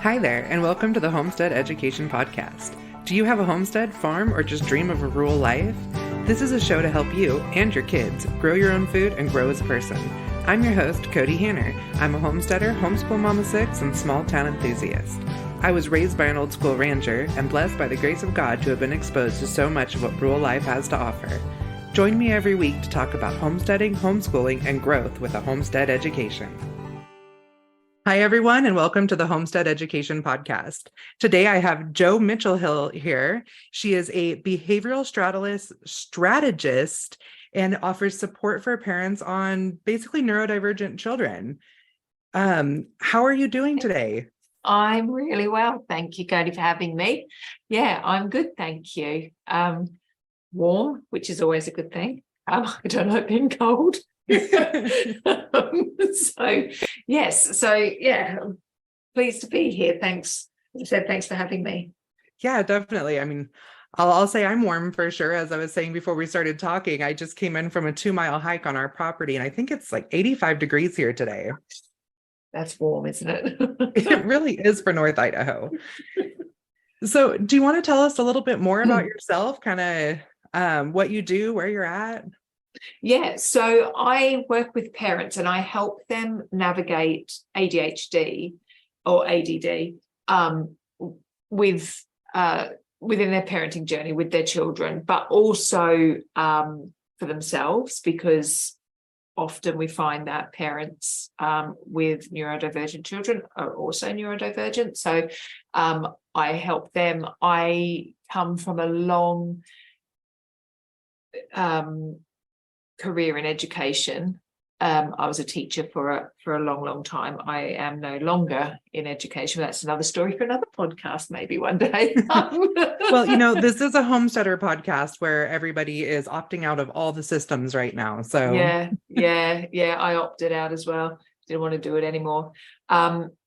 Hi there, and welcome to the Homestead Education Podcast. Do you have a homestead, farm, or just dream of a rural life? This is a show to help you and your kids grow your own food and grow as a person. I'm your host, Kody Hanner. I'm a homesteader, homeschool mama 6, and small town enthusiast. I was raised by an old school rancher and blessed by the grace of God to have been exposed to so much of what rural life has to offer. Join me every week to talk about homesteading, homeschooling, and growth with a homestead education. Hi, everyone, and welcome to the Homestead Education Podcast. Today, I have Jo Mitchelhill here. She is a behavioral strategist and offers support for parents on basically neurodivergent children. How are you doing today? I'm really well. Thank you, Kody, for having me. Yeah, I'm good. Thank you. Warm, which is always a good thing. I don't like being cold. Pleased to be here. Thanks. As I said, thanks for having me. Yeah, definitely. I mean, I'll say I'm warm for sure. As I was saying before we started talking, I just came in from a 2-mile hike on our property, and I think it's like 85 degrees here today. That's warm, isn't it? It really is for North Idaho. So do you want to tell us a little bit more about yourself, kind of what you do, where you're at? Yeah, so I work with parents and I help them navigate ADHD or ADD within their parenting journey with their children, but also for themselves, because often we find that parents with neurodivergent children are also neurodivergent. So I help them. I come from a long career in education. I was a teacher for a long time. I am no longer in education. That's another story for another podcast, maybe one day. Well, this is a homesteader podcast where everybody is opting out of all the systems right now. So yeah, I opted out as well. Didn't want to do it anymore.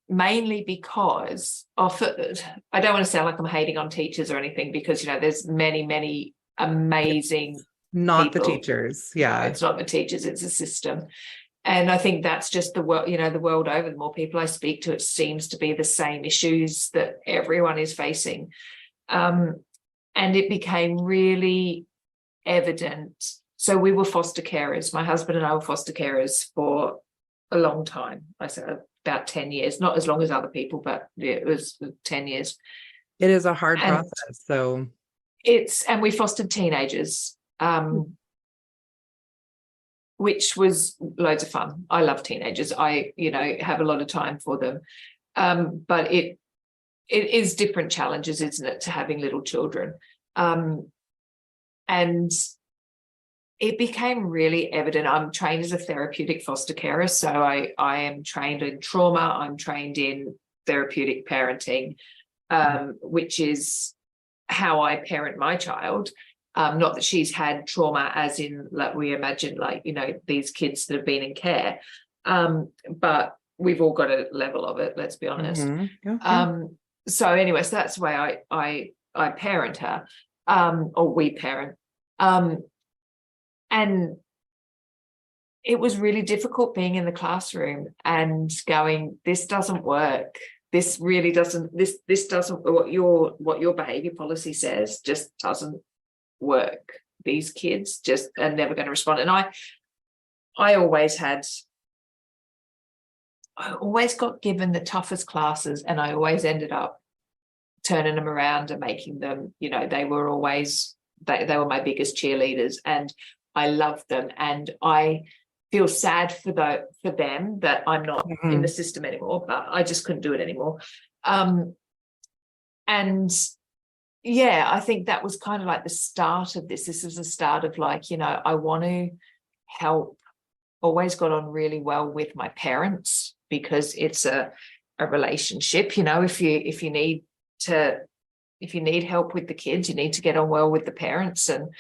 Mainly because I don't want to sound like I'm hating on teachers or anything, because there's many amazing not people. The teachers. Yeah. No, it's not the teachers, it's a system. And I think that's just the world, the world over. The more people I speak to, it seems to be the same issues that everyone is facing. And it became really evident. So we were foster carers. My husband and I were foster carers for a long time. I said about 10 years, not as long as other people, but it was 10 years. It is a hard process. So and we fostered teenagers. Which was loads of fun. I love teenagers. I, have a lot of time for them. But it is different challenges, isn't it, to having little children? And it became really evident. I'm trained as a therapeutic foster carer. So I am trained in trauma. I'm trained in therapeutic parenting, which is how I parent my child. Not that she's had trauma as in, like, we imagine, like, these kids that have been in care, but we've all got a level of it, let's be honest. Okay. So anyway, so that's the way I parent her, or we parent. And it was really difficult being in the classroom and going, this doesn't work. This really doesn't, this doesn't, what your behavior policy says just doesn't work. These kids just are never going to respond. And I always got given the toughest classes, and I always ended up turning them around and making them, they were always, they were my biggest cheerleaders, and I loved them. And I feel sad for them that I'm not in the system anymore, but I just couldn't do it anymore. And yeah, I think that was kind of like the start of this. This was the start of, like, I want to help. Always got on really well with my parents, because it's a relationship. If you need help with the kids, you need to get on well with the parents. And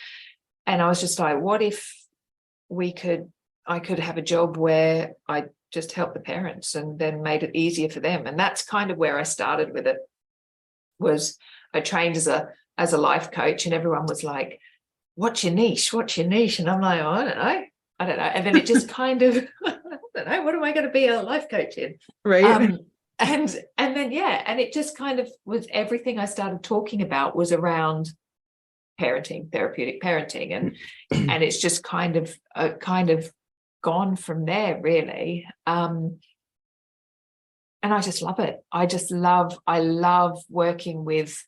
I was just like, what if I could have a job where I just help the parents and then made it easier for them. And that's kind of where I started with it. Was I trained as a life coach, and everyone was like, what's your niche? And I'm like, oh, I don't know. And then it just kind of, I don't know, what am I going to be a life coach in? Right. and then and it just kind of was, everything I started talking about was around parenting, therapeutic parenting, and it's just kind of gone from there, really. And I just love it. I love working with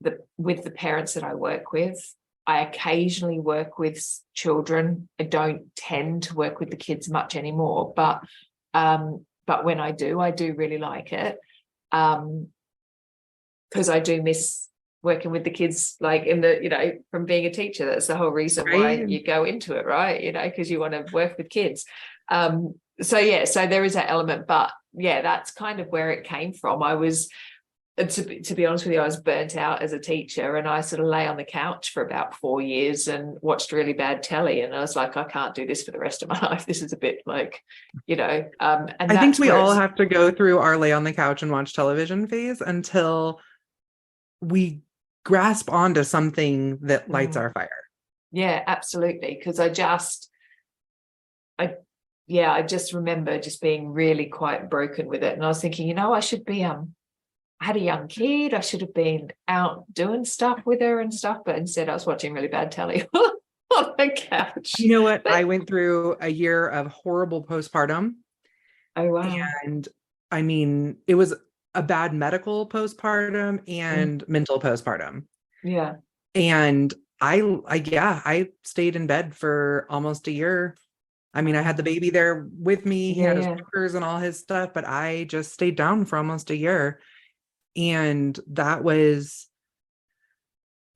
the parents that I work with. I occasionally work with children. I don't tend to work with the kids much anymore, but when I do really like it, because I do miss working with the kids, like in the, from being a teacher. That's the whole reason why you go into it, right? Because you want to work with kids. So there is that element, but that's kind of where it came from. I was, to be honest with you, I was burnt out as a teacher, and I sort of lay on the couch for about 4 years and watched really bad telly, and I was like, I can't do this for the rest of my life. This is a bit like, and I think we all have to go through our lay on the couch and watch television phase until we grasp onto something that lights our fire. Yeah, absolutely. Because I just remember just being really quite broken with it, and I was thinking, I should be I had a young kid, I should have been out doing stuff with her and stuff, but instead I was watching really bad telly on the couch. You know what? I went through a year of horrible postpartum. Oh, wow. And I mean, it was a bad medical postpartum and mental postpartum. Yeah. And I stayed in bed for almost a year. I mean, I had the baby there with me. He had his walkers and all his stuff, but I just stayed down for almost a year. And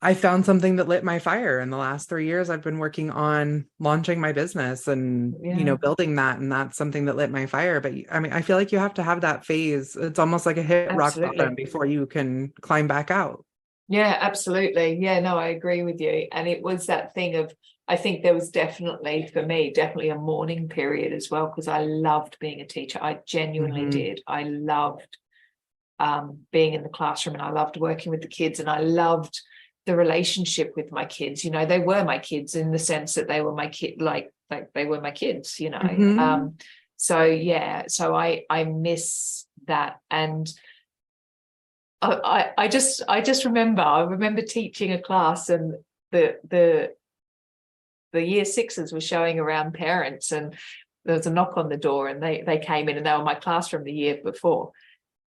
I found something that lit my fire. In the last 3 years, I've been working on launching my business and, building that. And that's something that lit my fire. But I mean, I feel like you have to have that phase. It's almost like a hit rock bottom before you can climb back out. Yeah, absolutely. Yeah, no, I agree with you. And it was that thing of, I think there was definitely, for me, definitely a mourning period as well, because I loved being a teacher. I genuinely did. I loved being in the classroom, and I loved working with the kids, and I loved the relationship with my kids. They were my kids in the sense that they were my kid, like they were my kids, so I miss that. And I just remember teaching a class, and the year sixes were showing around parents, and there was a knock on the door, and they came in, and they were my class from the year before.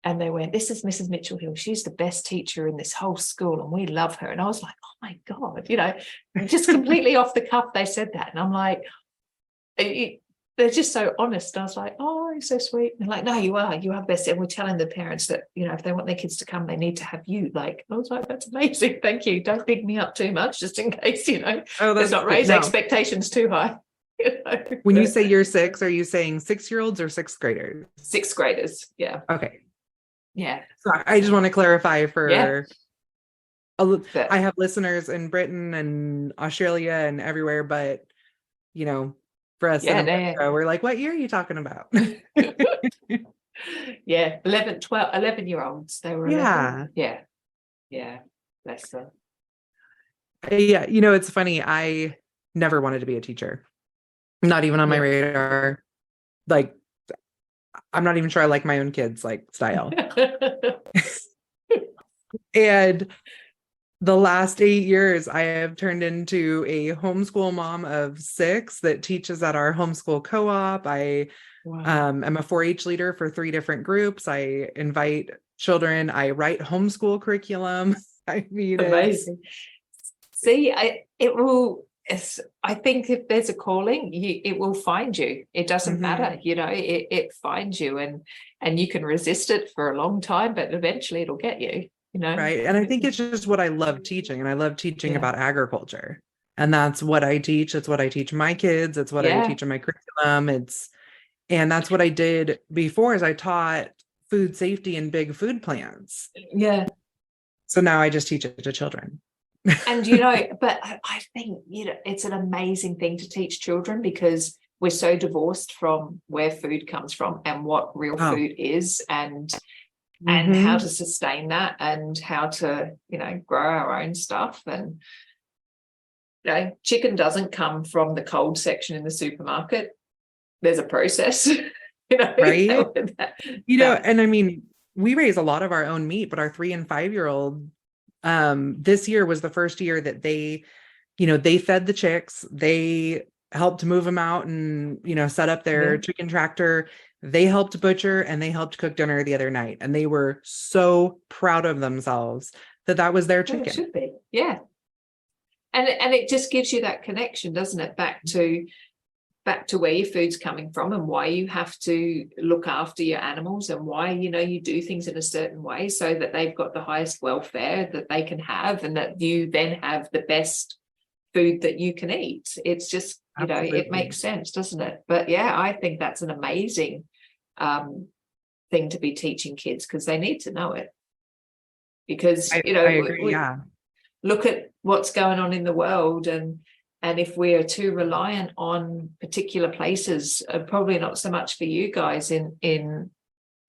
And they went, "This is Mrs. Mitchelhill. She's the best teacher in this whole school, and we love her." And I was like, oh my God, just completely off the cuff, they said that. And I'm like, they're just so honest. And I was like, oh, you're so sweet. And they're like, no, you are best. And we're telling the parents that, if they want their kids to come, they need to have you. Like, I was like, that's amazing. Thank you. Don't big me up too much, just in case, let's not raise expectations too high. When you say year 6, are you saying 6-year-olds or 6th graders? 6th graders. Yeah. Okay. Yeah. So I just want to clarify for I have listeners in Britain and Australia and everywhere, but for us in America, we're like, what year are you talking about? 11-year-olds. They were 11. Yeah. Bless them. Yeah, it's funny. I never wanted to be a teacher. Not even on my radar. Like, I'm not even sure I like my own kids, like, style. And the last 8 years, I have turned into a homeschool mom of 6 that teaches at our homeschool co-op. I am a 4-H leader for 3 different groups. I invite children. I write homeschool curriculum. I mean, amazing. See, I think if there's a calling, it will find you. It doesn't matter, it finds you, and you can resist it for a long time, but eventually it'll get you, Right. And I think it's just what I love teaching. And I love teaching about agriculture. And that's what I teach. It's what I teach my kids. It's what I teach in my curriculum. And that's what I did before, is I taught food safety in big food plants. Yeah. So now I just teach it to children. And but I think it's an amazing thing to teach children, because we're so divorced from where food comes from and what real food is, and how to sustain that, and how to grow our own stuff. And chicken doesn't come from the cold section in the supermarket. There's a process. Right? that, And I mean, we raise a lot of our own meat, but our 3 and 5-year-old, this year was the first year that they fed the chicks, they helped move them out and, set up their chicken tractor. They helped butcher and they helped cook dinner the other night. And they were so proud of themselves that was their chicken. It should be. Yeah. And it just gives you that connection, doesn't it? Back to where your food's coming from and why you have to look after your animals and why, you do things in a certain way so that they've got the highest welfare that they can have and that you then have the best food that you can eat. It's just, Absolutely. It makes sense, doesn't it? But yeah, I think that's an amazing thing to be teaching kids because they need to know it. Because, I agree, look at what's going on in the world and if we are too reliant on particular places, probably not so much for you guys in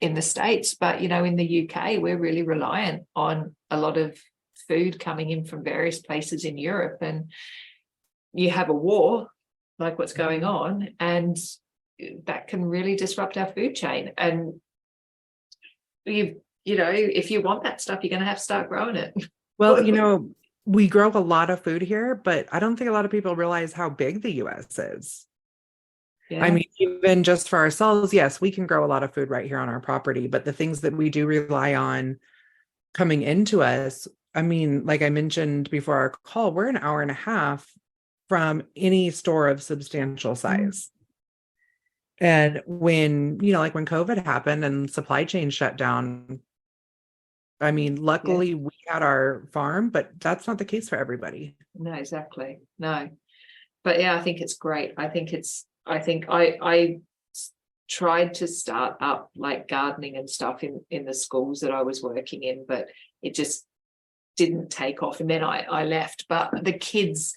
the States, but in the UK, we're really reliant on a lot of food coming in from various places in Europe, and you have a war like what's going on, and that can really disrupt our food chain. And if you want that stuff, you're going to have to start growing it. Well, we grow a lot of food here, but I don't think a lot of people realize how big the US is. Yeah. I mean, even just for ourselves, yes, we can grow a lot of food right here on our property, but the things that we do rely on coming into us, I mean, like I mentioned before our call, we're an hour and a half from any store of substantial size. And when, like when COVID happened and supply chain shut down, I mean, luckily we had our farm, but that's not the case for everybody. No, exactly. No. But yeah, I think it's great. I think I tried to start up like gardening and stuff in the schools that I was working in, but it just didn't take off. And then I left. But the kids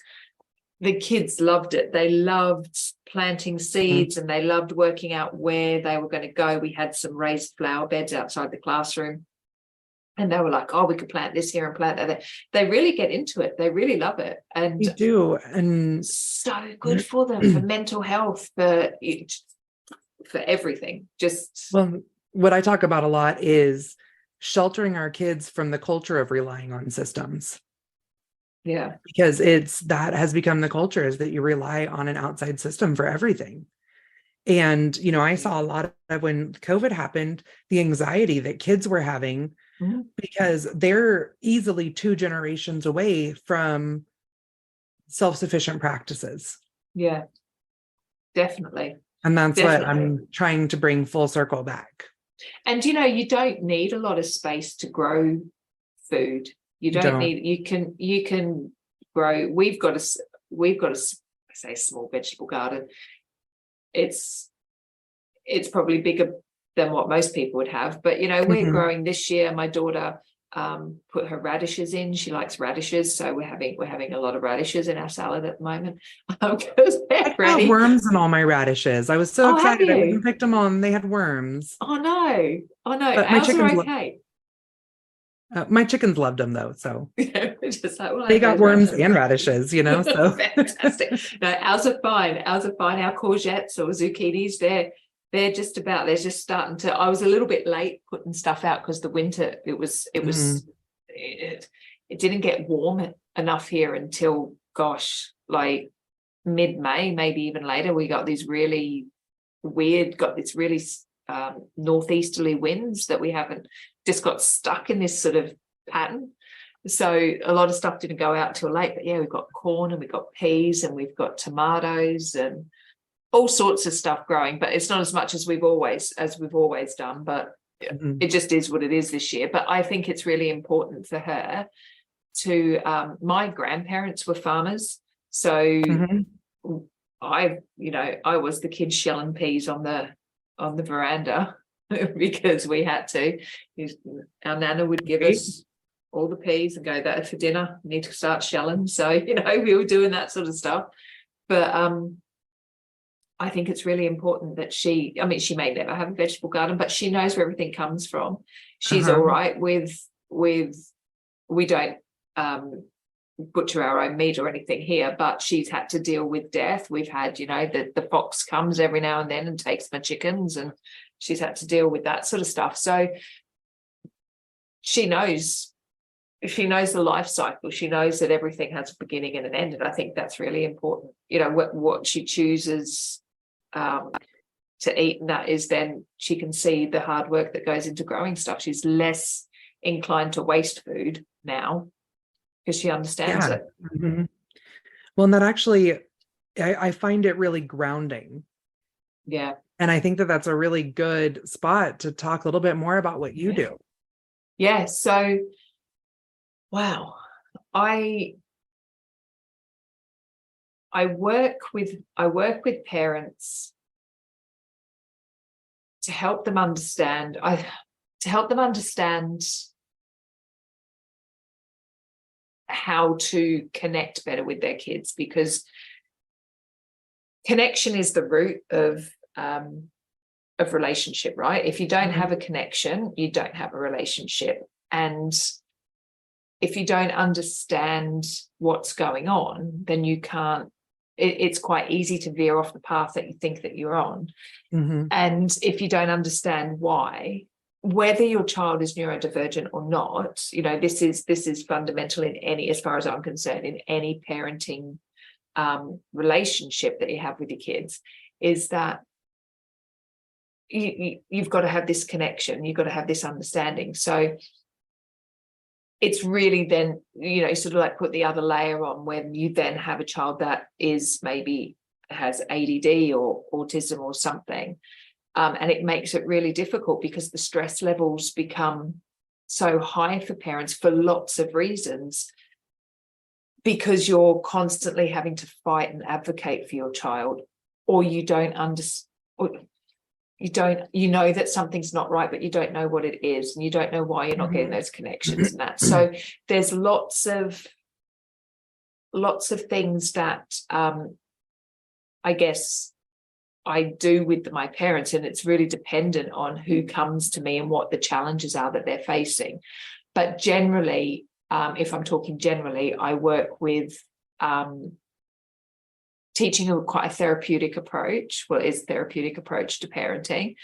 loved it. They loved planting seeds and they loved working out where they were going to go. We had some raised flower beds outside the classroom. And they were like, oh, we could plant this here and plant that. They really get into it. They really love it. And you do. And so good for them, for mental health, for everything. Well, what I talk about a lot is sheltering our kids from the culture of relying on systems. Yeah. Because that has become the culture, is that you rely on an outside system for everything. And, I saw a lot of when COVID happened, the anxiety that kids were having because they're easily 2 generations away from self-sufficient practices. Yeah, definitely. And that's what I'm trying to bring full circle back. And, you don't need a lot of space to grow food. You don't need, you can grow. We've got a I say small vegetable garden. It's probably bigger than what most people would have, but we're growing this year. My daughter put her radishes in. She likes radishes, so we're having a lot of radishes in our salad at the moment because they're ready. I got worms in all my radishes. I was so excited. I even picked them all and they had worms. Oh no. But ours are okay. My chickens loved them though, so just like, well, they got worms and radishes, so fantastic. No, ours are fine. Our courgettes or zucchinis, they're just starting to. I was a little bit late putting stuff out because the winter it didn't get warm enough here until like mid-May, maybe even later. We got these really northeasterly winds that we haven't just got stuck in this sort of pattern. So a lot of stuff didn't go out till late, but yeah, we've got corn and we've got peas and we've got tomatoes and all sorts of stuff growing, but it's not as much as we've always done, but it just is what it is this year. But I think it's really important for her to my grandparents were farmers, so I was the kid shelling peas on the veranda because we had to. Our nana would give us all the peas and go, that for dinner, we need to start shelling. So we were doing that sort of stuff. But I think it's really important that she may never have a vegetable garden, but she knows where everything comes from. She's all right with we don't butcher our own meat or anything here, but she's had to deal with death. We've had, the fox comes every now and then and takes my chickens, and she's had to deal with that sort of stuff. So she knows the life cycle. She knows that everything has a beginning and an end. And I think that's really important. What she chooses to eat, and that is, then she can see the hard work that goes into growing stuff. She's less inclined to waste food now because she understands it. Mm-hmm. Well, and that actually, I find it really grounding. Yeah. And I think that that's a really good spot to talk a little bit more about what you do. Yeah. So, wow. I work with parents to help them understand how to connect better with their kids, because connection is the root of relationship, right? If you don't have a connection, you don't have a relationship. And if you don't understand what's going on, then you can't, it's quite easy to veer off the path that you think that you're on. Mm-hmm. And if you don't understand why, whether your child is neurodivergent or not, this is fundamental in any, as far as I'm concerned, in any parenting relationship that you have with your kids, is that you've got to have this connection, you've got to have this understanding. So it's really then, sort of like put the other layer on when you then have a child that is maybe has ADD or autism or something. And it makes it really difficult because the stress levels become so high for parents for lots of reasons, because you're constantly having to fight and advocate for your child, or you don't understand, you know that something's not right, but you don't know what it is, and you don't know why you're not getting those connections and that. So there's lots of things that I guess I do with my parents, and it's really dependent on who comes to me and what the challenges are that they're facing. But generally, if I'm talking generally, I work with teaching quite a therapeutic approach. Well, it's therapeutic approach to parenting,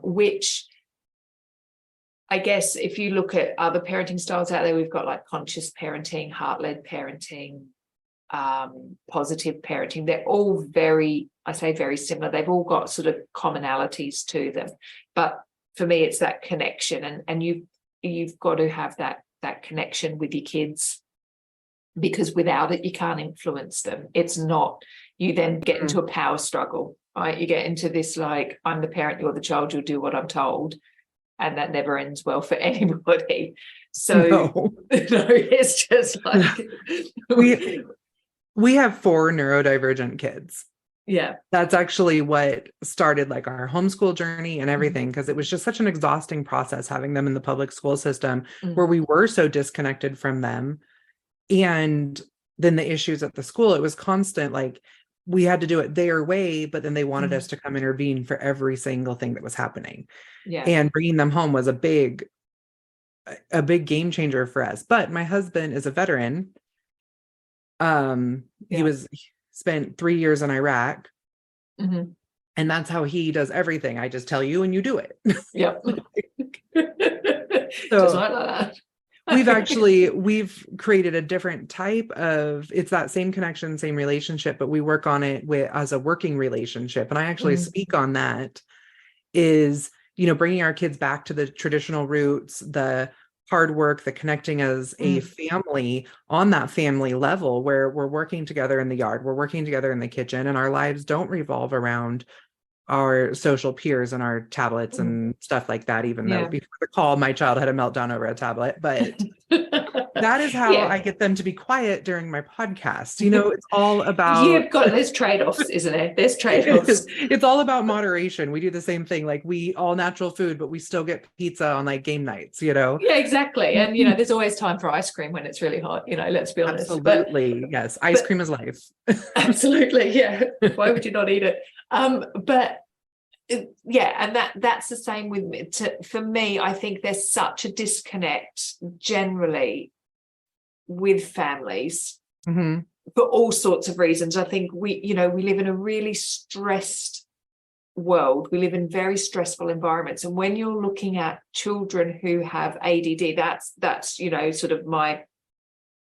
which I guess if you look at other parenting styles out there, we've got like conscious parenting, heart-led parenting, positive parenting. They're all very similar. They've all got sort of commonalities to them. But for me, it's that connection, and you've got to have that connection with your kids, because without it, you can't influence them. It's not, you then get into a power struggle, right? You get into this, like, I'm the parent, you're the child, you'll do what I'm told. And that never ends well for anybody. So no, it's just like we have 4 neurodivergent kids. Yeah. That's actually what started like our homeschool journey and everything, because it was just such an exhausting process having them in the public school system where we were so disconnected from them. And then the issues at the school, it was constant, like we had to do it their way, but then they wanted us to come intervene for every single thing that was happening. Yeah. And bringing them home was a big game changer for us. But my husband is a veteran. He spent 3 years in Iraq. Mm-hmm. And that's how he does everything. I just tell you and you do it. Yep. So just like that. we've created a different type of, it's that same connection, same relationship, but we work on it as a working relationship. And I actually speak on that, is, bringing our kids back to the traditional roots, the hard work, the connecting as a family on that family level, where we're working together in the yard, we're working together in the kitchen, and our lives don't revolve around our social peers and our tablets and stuff like that, even though before the call, my child had a meltdown over a tablet. But that is how I get them to be quiet during my podcast. It's all about... there's trade-offs, isn't it? There's trade-offs. It's all about moderation. We do the same thing. Like, we all natural food, but we still get pizza on like game nights, Yeah, exactly. And, there's always time for ice cream when it's really hot, let's be honest. Absolutely. Yes. Ice cream is life. Absolutely. Yeah. Why would you not eat it? But and that's the same with me. For me, I think there's such a disconnect generally with families Mm-hmm. for all sorts of reasons. I think we live in a really stressed world. We live in very stressful environments. And when you're looking at children who have ADD, that's sort of my,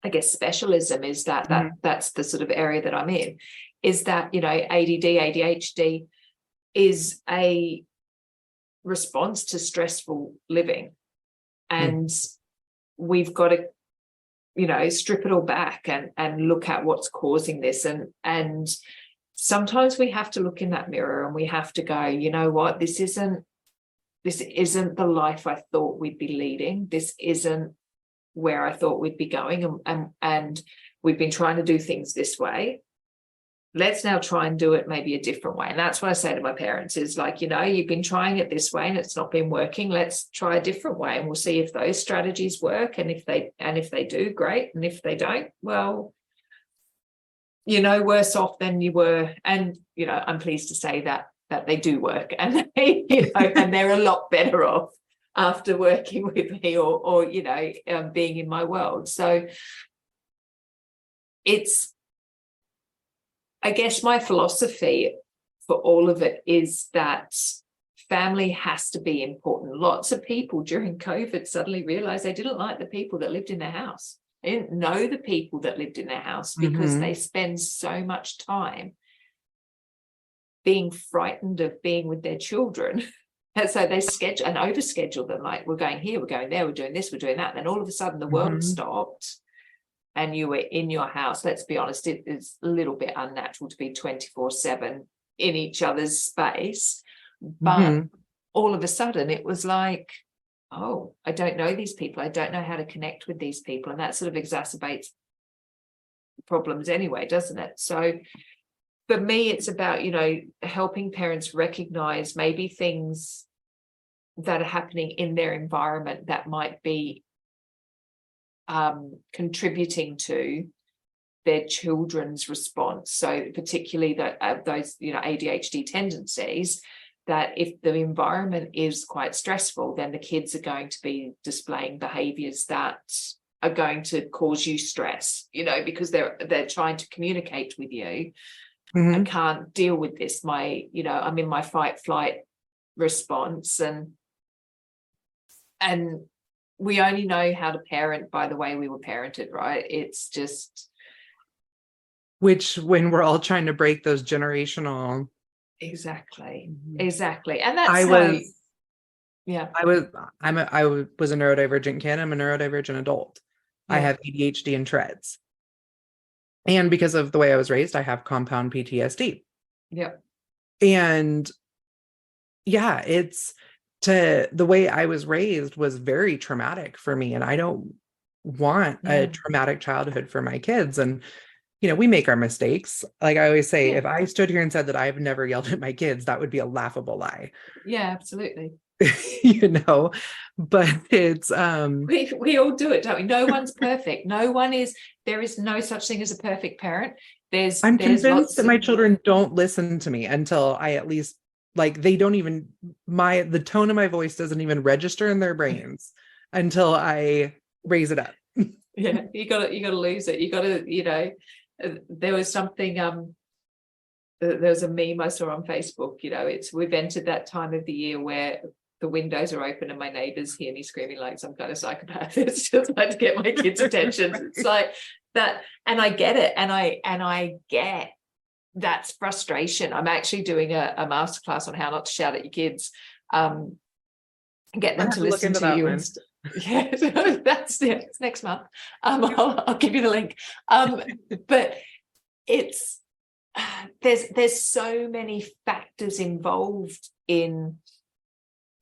I guess, specialism is that's the sort of area that I'm in, is that, ADD, ADHD is a response to stressful living. And we've got to, strip it all back and look at what's causing this. And sometimes we have to look in that mirror and we have to go, you know what, this isn't the life I thought we'd be leading. This isn't where I thought we'd be going. And we've been trying to do things this way. Let's now try and do it maybe a different way. And that's what I say to my parents is like, you've been trying it this way and it's not been working. Let's try a different way and we'll see if those strategies work. And if they do, great. And if they don't, well, worse off than you were. And, I'm pleased to say that they do work and and they're a lot better off after working with me or being in my world. So it's, I guess my philosophy for all of it is that family has to be important. Lots of people during COVID suddenly realized they didn't like the people that lived in their house. They didn't know the people that lived in their house because they spend so much time being frightened of being with their children. And so they schedule and overschedule them, like, we're going here, we're going there, we're doing this, we're doing that. And then all of a sudden the world stopped and you were in your house. Let's be honest, it is a little bit unnatural to be 24/7 in each other's space. But all of a sudden it was like, oh, I don't know these people. I don't know how to connect with these people. And that sort of exacerbates problems anyway, doesn't it? So for me, it's about, helping parents recognize maybe things that are happening in their environment that might be contributing to their children's response. So particularly those, ADHD tendencies, that if the environment is quite stressful, then the kids are going to be displaying behaviors that are going to cause you stress, because they're trying to communicate with you. I can't deal with this. I'm in my fight flight response, and we only know how to parent by the way we were parented, right? It's just, which when we're all trying to break those generational. Exactly. And that's I was a neurodivergent kid. I'm a neurodivergent adult. I have ADHD and Tourette's. And because of the way I was raised, I have compound PTSD. Yep. And it's the way I was raised was very traumatic for me. And I don't want a traumatic childhood for my kids. And, we make our mistakes. Like I always say, if I stood here and said that I've never yelled at my kids, that would be a laughable lie. Yeah, absolutely. But it's we all do it, don't we? No one's perfect. There is no such thing as a perfect parent. I'm convinced that my children don't listen to me until I at least, like, they don't even, the tone of my voice doesn't even register in their brains until I raise it up. Yeah, you gotta lose it. You gotta, there was something, there was a meme I saw on Facebook, we've entered that time of the year where the windows are open and my neighbors hear me screaming like some kind of psychopath. It's just like to get my kids' attention. It's like that. And I get it. And I get that's frustration. I'm actually doing a masterclass on how not to shout at your kids. Get them to listen to you. It's next month. I'll give you the link. But it's there's so many factors involved in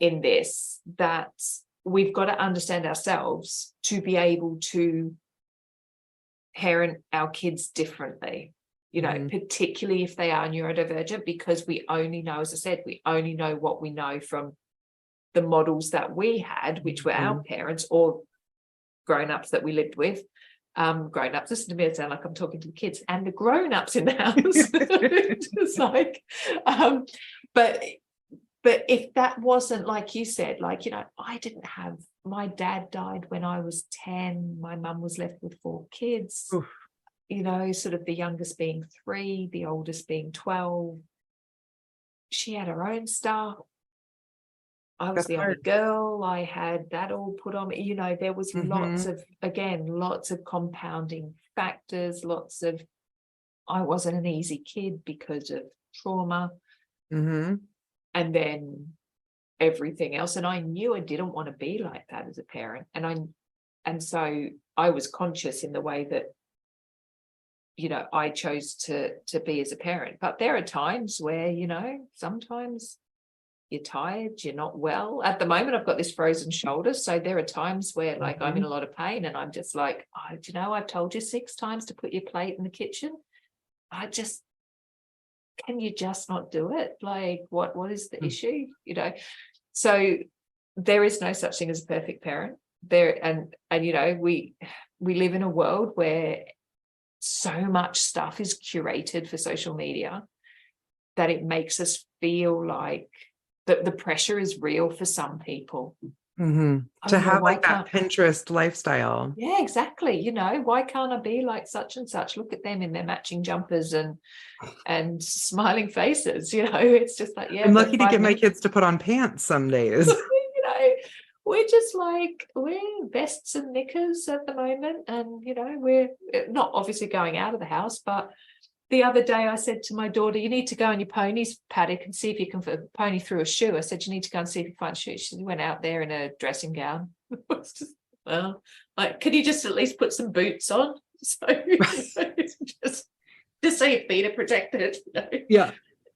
this that we've got to understand ourselves to be able to parent our kids differently, particularly if they are neurodivergent, because we only know, as I said, we only know what we know from the models that we had, which were our parents or grown-ups that we lived with. Grown-ups, listen to me, it sounds like I'm talking to the kids and the grown-ups in the house. It's like, but if that wasn't, like you said, like, I didn't have my dad died when I was 10. My mum was left with 4 kids. Oof. You know, sort of the youngest being 3, the oldest being 12. She had her own stuff. I was That's the only hard. girl. I had that all put on me. You know, there was lots Mm-hmm. of compounding factors, I wasn't an easy kid because of trauma, Mm-hmm. and then everything else. And I knew I didn't want to be like that as a parent. And so I was conscious in the way that, you know, I chose to be as a parent. But there are times where, you know, sometimes you're tired, you're not well. At the moment, I've got this frozen shoulder. So there are times where, like, I'm in a lot of pain and I'm just like, oh, do you know, I've told you 6 times to put your plate in the kitchen. Can you just not do it? Like, what is the issue? You know? So there is no such thing as a perfect parent. And you know, we live in a world where so much stuff is curated for social media that it makes us feel like the pressure is real for some people. Mm-hmm. Oh, To you know, have why like that can't Pinterest lifestyle. yeah, exactly. You know, why can't I be like such and such? Look at them in their matching jumpers and smiling faces. You know, it's just like, yeah, I'm but lucky to 5 get my minutes, kids to put on pants some days. you know, we're just like, we're vests and knickers at the moment. And, you know, we're not obviously going out of the house, but the other day I said to my daughter, you need to go on your pony's paddock and see if you can pony through a shoe. I said, you need to go and see if you find a shoe. She went out there in a dressing gown. It's just, well, like, could you just at least put some boots on? So just so your feet are protected. You know? Yeah.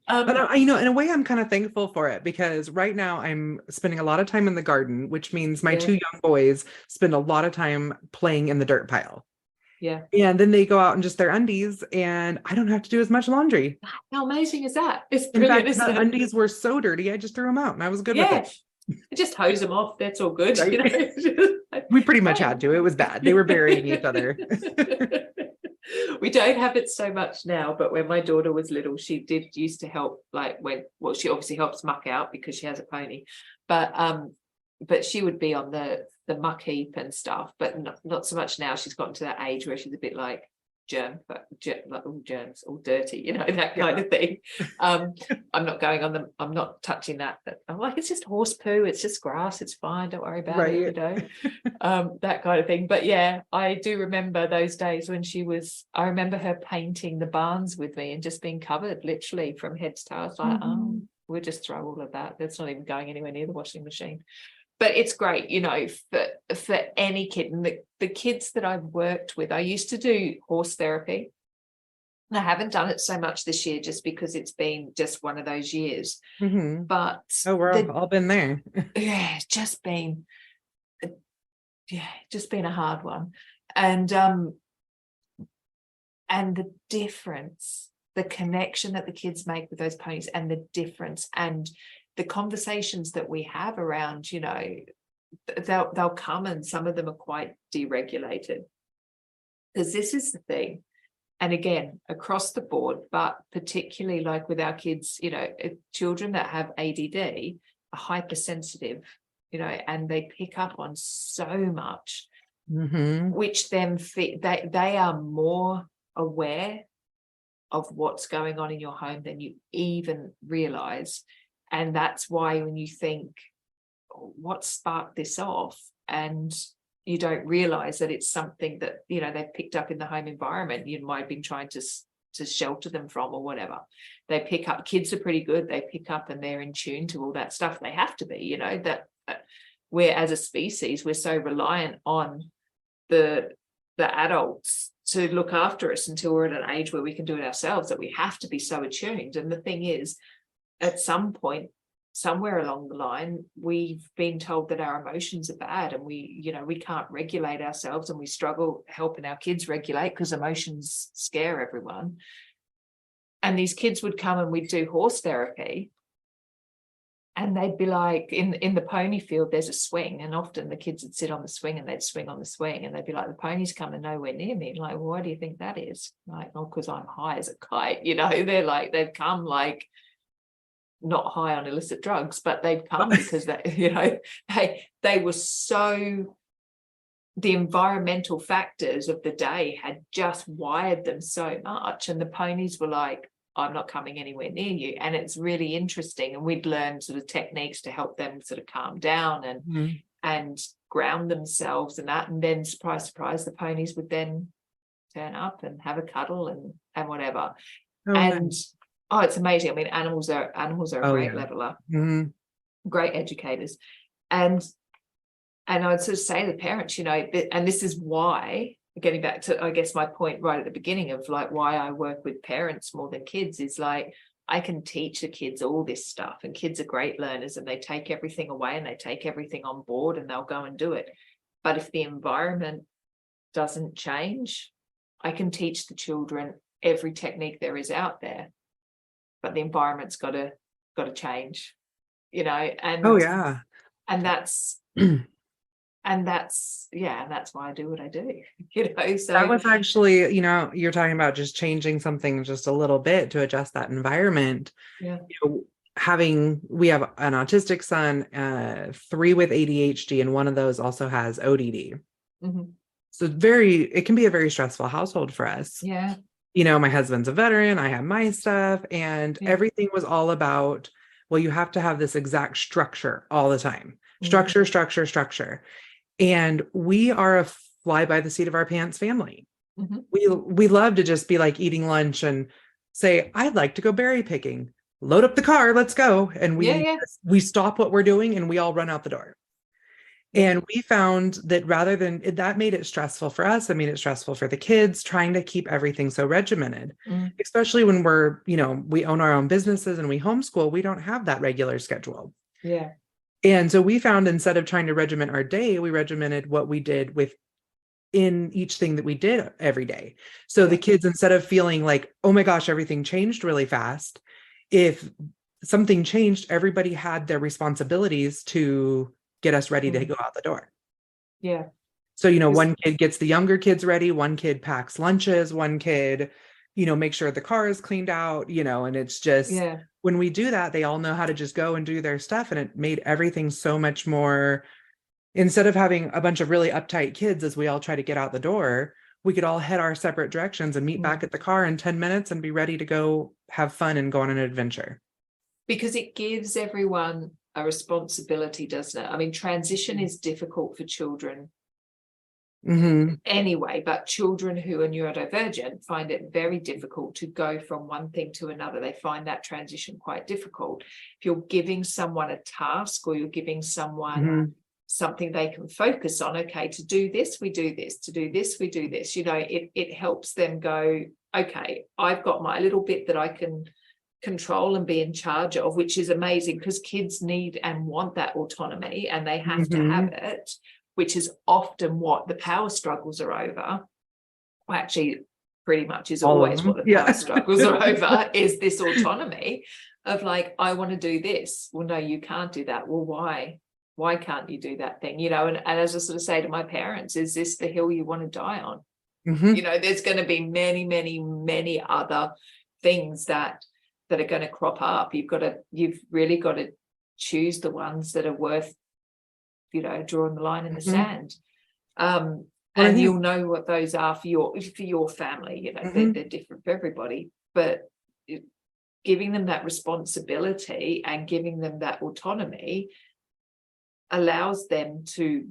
But Um, you know, in a way, I'm kind of thankful for it because right now I'm spending a lot of time in the garden, which means my yeah, 2 young boys spend a lot of time playing in the dirt pile. yeah. And then they go out in just their undies, and I don't have to do as much laundry. How amazing is that? It's In brilliant, fact, isn't the it? undies were so dirty, I just threw them out and I was good with Yeah, it. just hose them off. That's all good. You Right? know, We pretty much right. had to. It was bad. They were burying each other. We don't have it so much now, but when my daughter was little, she did used to help, like, she obviously helps muck out because she has a pony, but she would be on the muck heap and stuff, but not so much now. She's gotten to that age where she's a bit like like all germs, all dirty, you know, that kind of thing. I'm not going on them, I'm not touching that. I'm like, it's just horse poo, it's just grass, it's fine, don't worry about it, you know. That kind of thing. But yeah, I do remember those days when I remember her painting the barns with me and just being covered literally from head to toe. I was like, oh, we'll just throw all of that, that's not even going anywhere near the washing machine. But it's great, you know, for any kid. And the kids that I've worked with, I used to do horse therapy. And I haven't done it so much this year just because it's been just one of those years. Mm-hmm. But Oh, we're all been there. yeah, just been a hard one. And the difference, the connection that the kids make with those ponies, and the difference, and the conversations that we have around, you know, they'll come, and some of them are quite deregulated, because this is the thing. And again, across the board, but particularly like with our kids, you know, children that have ADD are hypersensitive, you know, and they pick up on so much, which then they are more aware of what's going on in your home than you even realize. And that's why when you think, what sparked this off, and you don't realize that it's something that, you know, they've picked up in the home environment you might have been trying to shelter them from or whatever. They pick up, kids are pretty good, they pick up and they're in tune to all that stuff. They have to be, you know, that we're, as a species, we're so reliant on the adults to look after us until we're at an age where we can do it ourselves, that we have to be so attuned. And the thing is, at some point, somewhere along the line, we've been told that our emotions are bad, and we can't regulate ourselves, and we struggle helping our kids regulate because emotions scare everyone. And these kids would come and we'd do horse therapy, and they'd be like, in the pony field there's a swing, and often the kids would sit on the swing and they'd swing on the swing, and they'd be like, the pony's coming nowhere near me. Like, well, why do you think that is? Like, oh, because I'm high as a kite, you know. They're like, they've come like not high on illicit drugs, but they've come because they were so, the environmental factors of the day had just wired them so much, and the ponies were like, I'm not coming anywhere near you. And it's really interesting, and we'd learned sort of techniques to help them sort of calm down and ground themselves and that, and then surprise the ponies would then turn up and have a cuddle and whatever. Nice. It's amazing. I mean, animals are a great leveler, great educators, and I'd sort of say to the parents, and this is why, getting back to, I guess, my point right at the beginning of like why I work with parents more than kids, is like I can teach the kids all this stuff, and kids are great learners, and they take everything away and they take everything on board and they'll go and do it. But if the environment doesn't change, I can teach the children every technique there is out there, but the environment's got to change, and and that's and that's why I do what I do, so that was actually, you're talking about just changing something just a little bit to adjust that environment. We have an autistic son, 3 with ADHD, and one of those also has ODD. So it can be a very stressful household for us. My husband's a veteran, I have my stuff, and everything was all about, well, you have to have this exact structure all the time. Structure. And we are a fly by the seat of our pants family. We love to just be like eating lunch and say, I'd like to go berry picking. Load up the car, let's go. And we stop what we're doing and we all run out the door. And we found that rather than that, made it stressful for us. I made it stressful for the kids, trying to keep everything so regimented, especially when we're, we own our own businesses and we homeschool, we don't have that regular schedule. And so we found, instead of trying to regiment our day, we regimented what we did in each thing that we did every day. So the kids, instead of feeling like, oh my gosh, everything changed really fast, if something changed, everybody had their responsibilities to get us ready to go out the door. So, one kid gets the younger kids ready, one kid packs lunches, one kid, make sure the car is cleaned out, and it's just, when we do that, they all know how to just go and do their stuff. And it made everything so much more, instead of having a bunch of really uptight kids as we all try to get out the door, we could all head our separate directions and meet back at the car in 10 minutes and be ready to go have fun and go on an adventure. Because it gives everyone a responsibility, doesn't it? I mean, transition is difficult for children anyway, but children who are neurodivergent find it very difficult to go from one thing to another. They find that transition quite difficult. If you're giving someone a task, or you're giving someone something they can focus on, okay, to do this, we do this, to do this, we do this, it helps them go, okay, I've got my little bit that I can control and be in charge of, which is amazing, because kids need and want that autonomy, and they have to have it, which is often what the power struggles are over. Well, actually, pretty much is always what the power struggles are over, is this autonomy of like, I want to do this. Well, no, you can't do that. Well, why? Why can't you do that thing? And as I sort of say to my parents, is this the hill you want to die on? There's going to be many, many, many other things that are going to crop up. You've really got to choose the ones that are worth, drawing the line in the sand. And you'll know what those are for your family. They're different for everybody, but giving them that responsibility and giving them that autonomy allows them to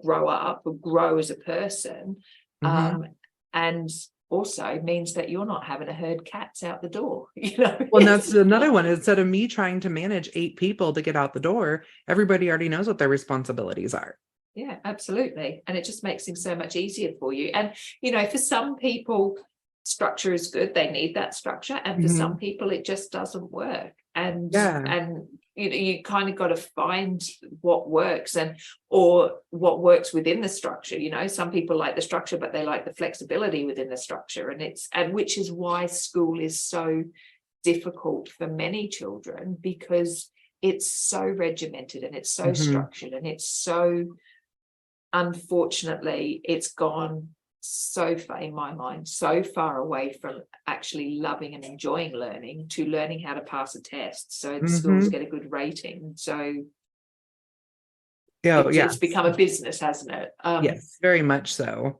grow up or grow as a person, and also means that you're not having to herd cats out the door. Well, that's another one. Instead of me trying to manage 8 people to get out the door, everybody already knows what their responsibilities are. Yeah, absolutely. And it just makes things so much easier for you. And for some people, structure is good, they need that structure, and for some people it just doesn't work. And you kind of got to find what works, or what works within the structure. Some people like the structure, but they like the flexibility within the structure, and which is why school is so difficult for many children, because it's so regimented and it's so structured, and it's so, unfortunately, it's gone so far, in my mind, so far away from actually loving and enjoying learning to learning how to pass a test so the schools get a good rating. So it's become a business, hasn't it? Yes, very much so.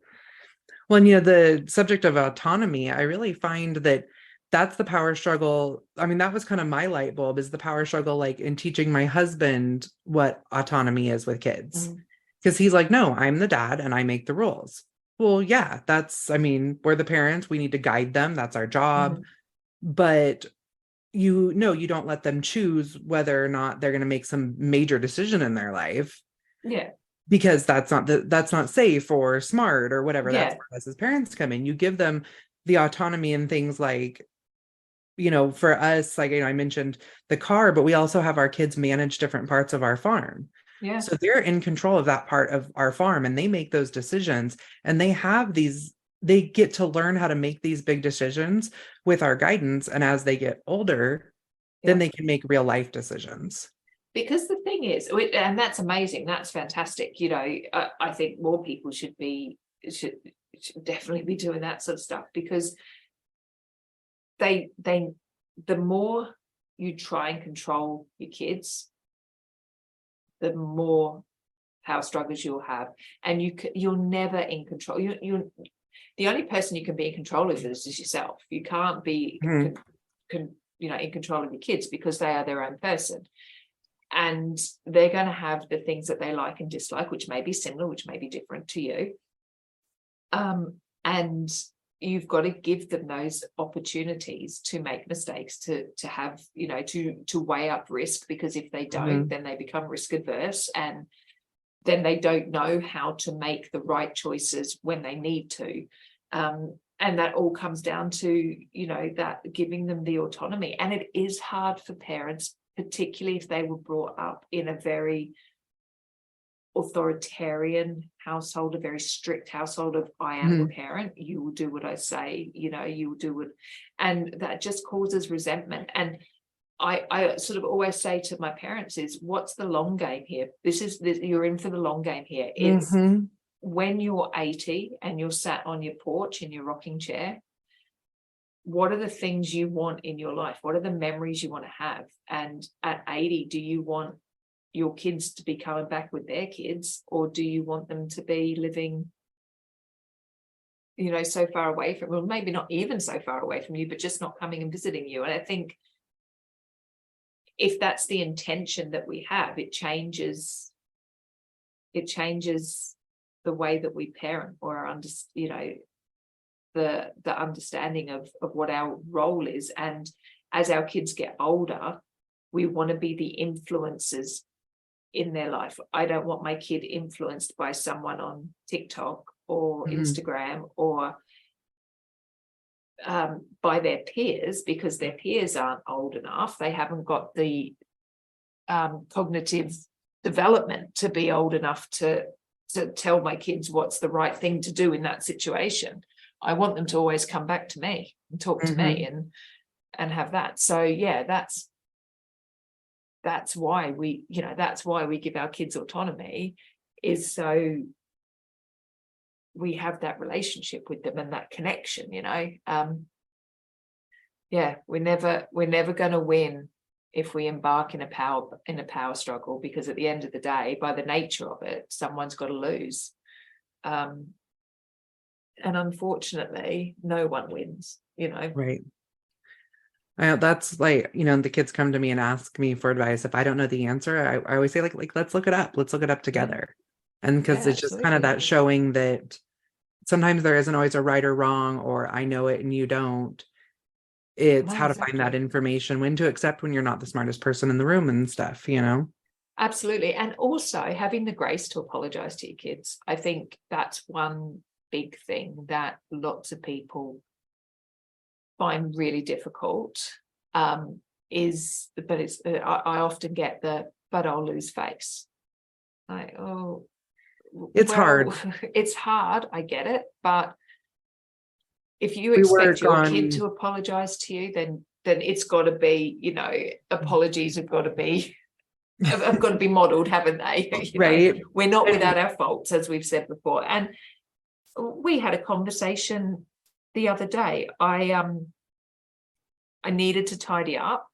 Well, and the subject of autonomy, I really find that that's the power struggle. I mean, that was kind of my light bulb, is the power struggle, like in teaching my husband what autonomy is with kids. Because he's like, no, I'm the dad and I make the rules. Well, yeah, we're the parents. We need to guide them. That's our job. But you don't let them choose whether or not they're going to make some major decision in their life. Yeah. Because that's not safe or smart or whatever. That's where us as parents come in. You give them the autonomy in things like, for us, like, I mentioned the car, but we also have our kids manage different parts of our farm. Yeah. So they're in control of that part of our farm, and they make those decisions, and they get to learn how to make these big decisions with our guidance. And as they get older, then they can make real life decisions. Because the thing is, and that's amazing, that's fantastic. I think more people should definitely be doing that sort of stuff, because the more you try and control your kids, the more power struggles you'll have, and you're never in control. You're the only person you can be in control of this is yourself. You can't be in control of your kids, because they are their own person, and they're going to have the things that they like and dislike, which may be similar, which may be different to you, and you've got to give them those opportunities to make mistakes, to have, to weigh up risk, because if they don't, then they become risk adverse, and then they don't know how to make the right choices when they need to. And that all comes down to, that giving them the autonomy. And it is hard for parents, particularly if they were brought up in a very authoritarian household, a very strict household of, I am the parent, you will do what I say, you will do what, and that just causes resentment. And I sort of always say to my parents is, what's the long game here? You're in for the long game here. It's when you're 80 and you're sat on your porch in your rocking chair, what are the things you want in your life? What are the memories you want to have? And at 80, do you want your kids to be coming back with their kids, or do you want them to be living, so far away from, well, maybe not even so far away from you, but just not coming and visiting you? And I think if that's the intention that we have, it changes the way that we parent, or the understanding of what our role is. And as our kids get older, we want to be the influencers in their life. I don't want my kid influenced by someone on TikTok or Instagram, or by their peers, because their peers aren't old enough. They haven't got the cognitive development to be old enough to tell my kids what's the right thing to do in that situation. I want them to always come back to me and talk to me and have that. So that's why we give our kids autonomy, is so we have that relationship with them and that connection. We're never going to win if we embark in a power struggle, because at the end of the day, by the nature of it, someone's got to lose, and unfortunately no one wins. Right. That's like, the kids come to me and ask me for advice. If I don't know the answer, I always say, like, let's look it up together. And because it's just kind of that showing that sometimes there isn't always a right or wrong, or I know it and you don't. It's how to find that information, when to accept when you're not the smartest person in the room and stuff, Absolutely. And also having the grace to apologize to your kids. I think that's one big thing that lots of people find really difficult, I often get but I'll lose face. Like, it's hard. It's hard, I get it, but if you expect your kid to apologize to you, then it's got to be, apologies have got to be modeled, haven't they? Right. We're not without our faults, as we've said before. And we had a conversation the other day. I needed to tidy up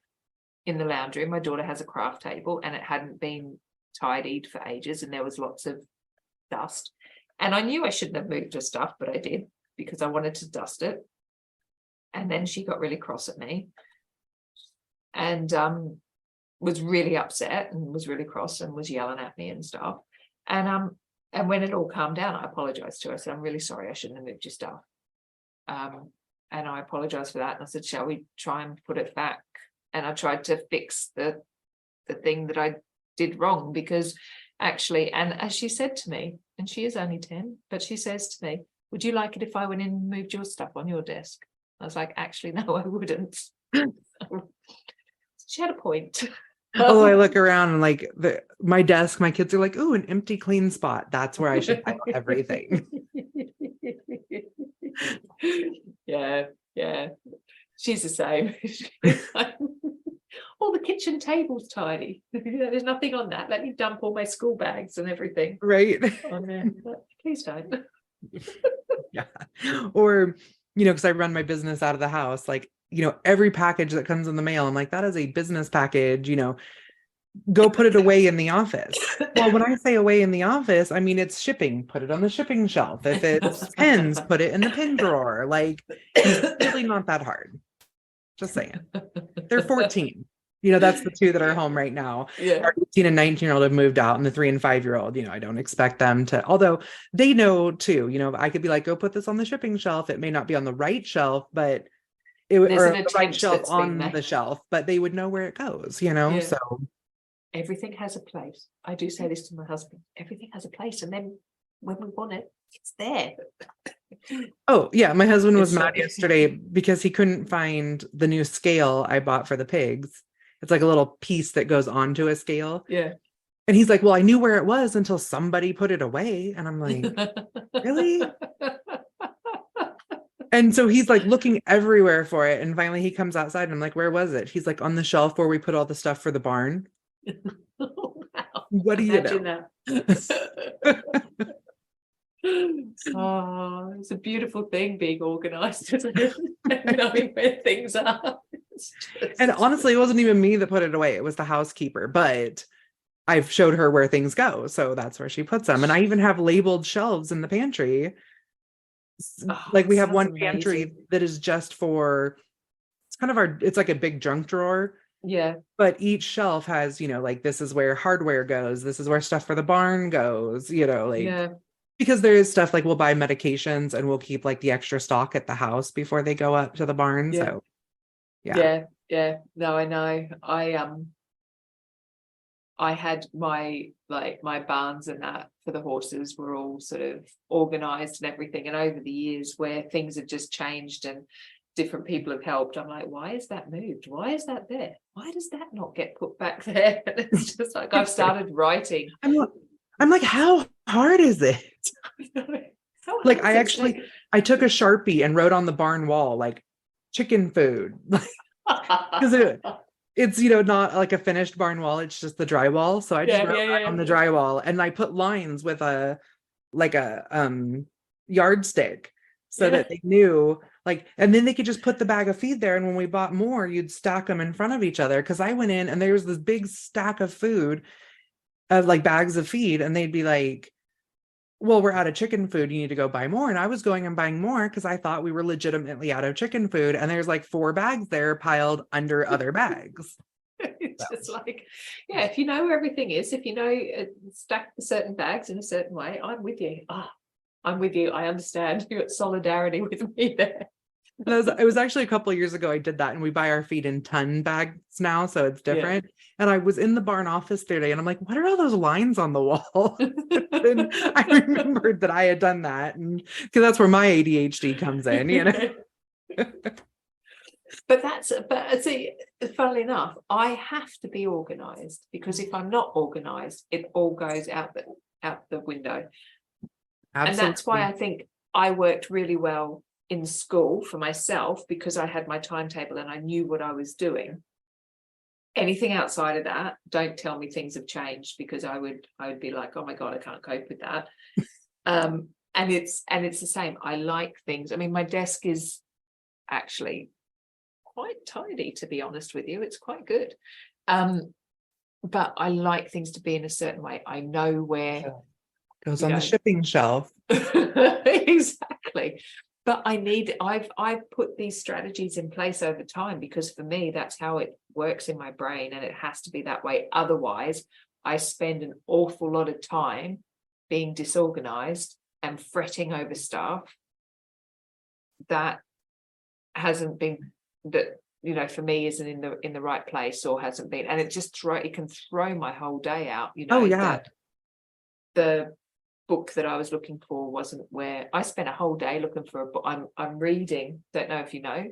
in the lounge room. My daughter has a craft table and it hadn't been tidied for ages and there was lots of dust. And I knew I shouldn't have moved her stuff, but I did because I wanted to dust it. And then she got really cross at me and was really upset and was really cross and was yelling at me and stuff. And when it all calmed down, I apologized to her. I said, I'm really sorry, I shouldn't have moved your stuff. And I apologized for that. And I said, shall we try and put it back? And I tried to fix the thing that I did wrong, because actually, and as she said to me, and she is only 10, but she says to me, would you like it if I went in and moved your stuff on your desk? I was like, actually, no, I wouldn't. She had a point. Oh, I look around and like my desk, my kids are like, oh, an empty clean spot. That's where I should pile everything. Yeah. She's the same. All the kitchen table's tidy. There's nothing on that. Let me dump all my school bags and everything. Right. On there. Please don't. Yeah. Or, because I run my business out of the house, like, every package that comes in the mail, I'm like, that is a business package, go put it away in the office. Well, when I say away in the office, I mean, it's shipping, put it on the shipping shelf. If it's pens, put it in the pin drawer. Like, it's really not that hard. Just saying. They're 14. That's the two that are home right now. Yeah. Our 18 and 19-year-old have moved out, and the 3 and 5-year-old, I don't expect them to, although they know too, I could be like, go put this on the shipping shelf. It may not be on the right shelf, but it would, or the right shelf on the shelf, but they would know where it goes, Yeah. So everything has a place. I do say this to my husband, everything has a place, and then when we want it, it's there. Oh yeah, my husband was mad yesterday because he couldn't find the new scale I bought for the pigs. It's like a little piece that goes onto a scale. Yeah. And he's like, well, I knew where it was until somebody put it away. And I'm like, really? And so he's like looking everywhere for it. And finally he comes outside and I'm like, where was it? He's like, on the shelf where we put all the stuff for the barn. Oh, wow. What do you know? Oh, it's a beautiful thing being organized, isn't it? Knowing where things are. And honestly, it wasn't even me that put it away. It was the housekeeper, but I've showed her where things go. So that's where she puts them. And I even have labeled shelves in the pantry. Like we have one pantry that is just for, it's kind of it's like a big junk drawer. Yeah. But each shelf has, like this is where hardware goes. This is where stuff for the barn goes, yeah. Because there is stuff like we'll buy medications and we'll keep like the extra stock at the house before they go up to the barn. Yeah. So yeah. No, I know. I had my barns and that for the horses were all sort of organized and everything. And over the years where things have just changed and different people have helped, I'm like, why is that moved? Why is that there? Why does that not get put back there? And it's just like I've started writing. I'm like, how hard is it? Like I took a Sharpie and wrote on the barn wall, like chicken food. Because it's, not like a finished barn wall. It's just the drywall. So I just wrote on the drywall and I put lines with a yardstick so that they knew and then they could just put the bag of feed there. And when we bought more, you'd stack them in front of each other. Cause I went in and there was this big stack of food of bags of feed. And they'd be like, well, we're out of chicken food. You need to go buy more. And I was going and buying more because I thought we were legitimately out of chicken food. And there's 4 bags there piled under other bags. It's just if you know where everything is, if you know stack certain bags in a certain way, I'm with you. I'm with you. I understand. You're at solidarity with me there. It was actually a couple of years ago I did that, and we buy our feed in ton bags now, so it's different. Yeah. And I was in the barn office today and I'm like, what are all those lines on the wall? And I remembered that I had done that, and because that's where my ADHD comes in, But see, funnily enough, I have to be organized, because if I'm not organized, it all goes out the window. Absolutely. And that's why I think I worked really well in school for myself, because I had my timetable and I knew what I was doing. Anything outside of that, don't tell me things have changed, because I would be like, oh my God, I can't cope with that. And it's the same. I like things. I mean, my desk is actually quite tidy, to be honest with you. It's quite good. But I like things to be in a certain way. I know where goes on the shipping shelf. Exactly. But I've put these strategies in place over time, because for me, that's how it works in my brain, and it has to be that way. Otherwise, I spend an awful lot of time being disorganized and fretting over stuff that hasn't been, that, you know, for me isn't in the right place, or hasn't been, and it can throw my whole day out, you know. Oh yeah. The book that I was looking for wasn't where I spent a whole day looking for a book. I'm reading, don't know if you know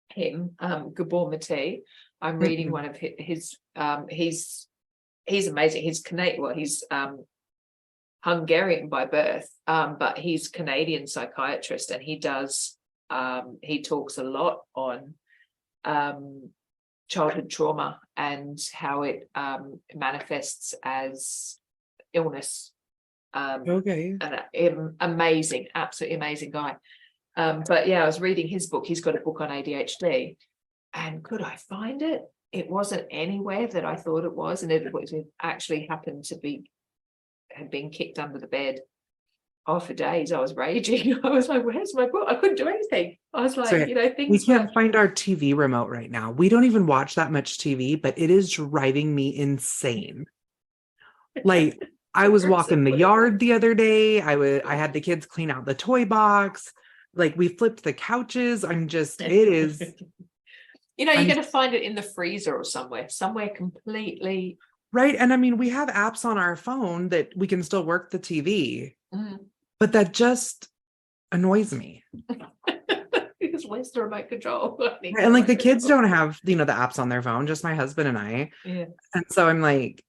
him, Gabor Mate. I'm reading one of his he's amazing. He's Canadian, well, he's Hungarian by birth, but he's Canadian psychiatrist, and he talks a lot on childhood trauma and how it manifests as illness. Okay. An amazing, absolutely amazing guy. But yeah, I was reading his book. He's got a book on ADHD, and could I find it? It wasn't anywhere that I thought it was, and it actually happened to had been kicked under the bed. Oh, for days I was raging. I was like, where's my book? I couldn't do anything. I was like, Sorry, you know, things. We can't find our TV remote right now. We don't even watch that much TV, but it is driving me insane. Like, I was walking the yard the other day. I had the kids clean out the toy box. Like, we flipped the couches. it is. You know, you're going to find it in the freezer or somewhere completely. Right. And I mean, we have apps on our phone that we can still work the TV, but that just annoys me. Because where's the remote control? Right. And like, the kids don't have, you know, the apps on their phone, just my husband and I. Yeah. And so I'm like,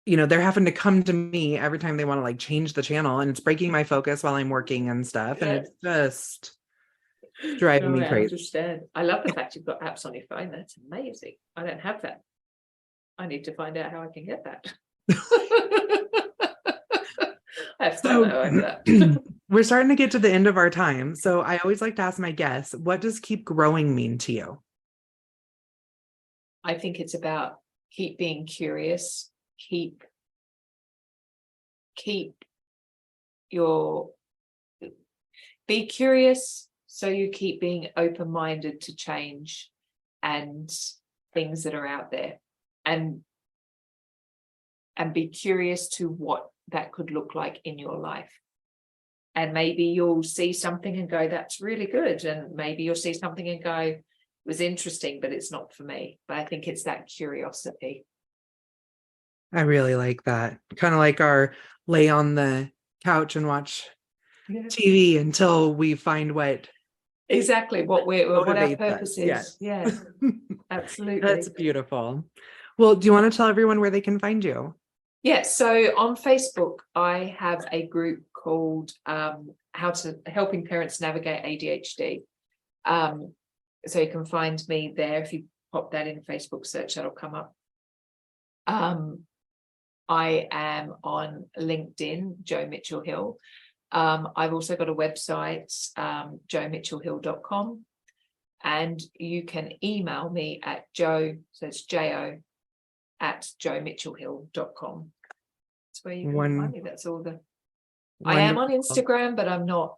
you know, they're having to come to me every time they want to like change the channel, and it's breaking my focus while I'm working and stuff. And it's just driving me crazy. I understand. I love the fact you've got apps on your phone. That's amazing. I don't have that. I need to find out how I can get that. I have to know over that. We're starting to get to the end of our time. So I always like to ask my guests, what does keep growing mean to you? I think it's about keep being curious, be curious, so you keep being open-minded to change and things that are out there, and be curious to what that could look like in your life. And maybe you'll see something and go, that's really good, and maybe you'll see something and go, it was interesting, but it's not for me. But I think it's that curiosity. I really like that. Kind of like our lay on the couch and watch TV until we find what our purpose is. Yeah, absolutely. That's beautiful. Well, do you want to tell everyone where they can find you? Yes. So on Facebook, I have a group called Helping Parents Navigate ADHD. So you can find me there. If you pop that in Facebook search, that'll come up. I am on LinkedIn, Jo Mitchelhill. I've also got a website, jomitchelhill.com, and you can email me at Jo, so it's Jo at jomitchelhill.com. That's where you can find me. That's all the. I am on Instagram, but I'm not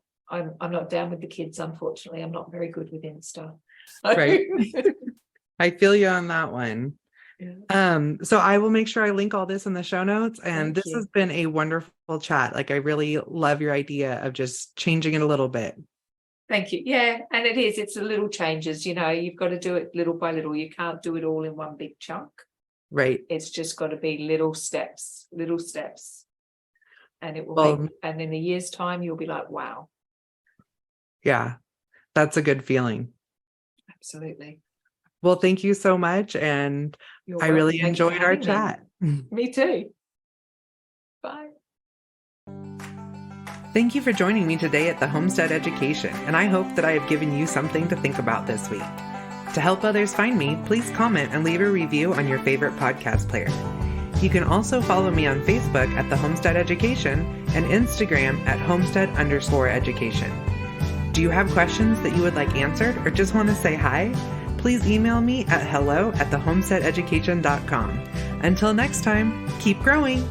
down with the kids, unfortunately. I'm not very good with Insta. Right. I feel you on that one. Yeah. So I will make sure I link all this in the show notes, and this has been a wonderful chat. Like, I really love your idea of just changing it a little bit. Thank you. Yeah, and it's the little changes, you know, you've got to do it little by little. You can't do it all in one big chunk. Right. It's just got to be little steps, and it will and in a year's time you'll be like, wow. Yeah, that's a good feeling. Absolutely. Well, thank you so much, and I really enjoyed our chat. Me too. Bye. Thank you for joining me today at the Homestead Education, and I hope that I have given you something to think about this week. To help others find me, please comment and leave a review on your favorite podcast player. You can also follow me on Facebook at The Homestead Education and Instagram at Homestead_education. Do you have questions that you would like answered or just want to say hi? Please email me at hello@thehomesteadeducation.com. Until next time, keep growing!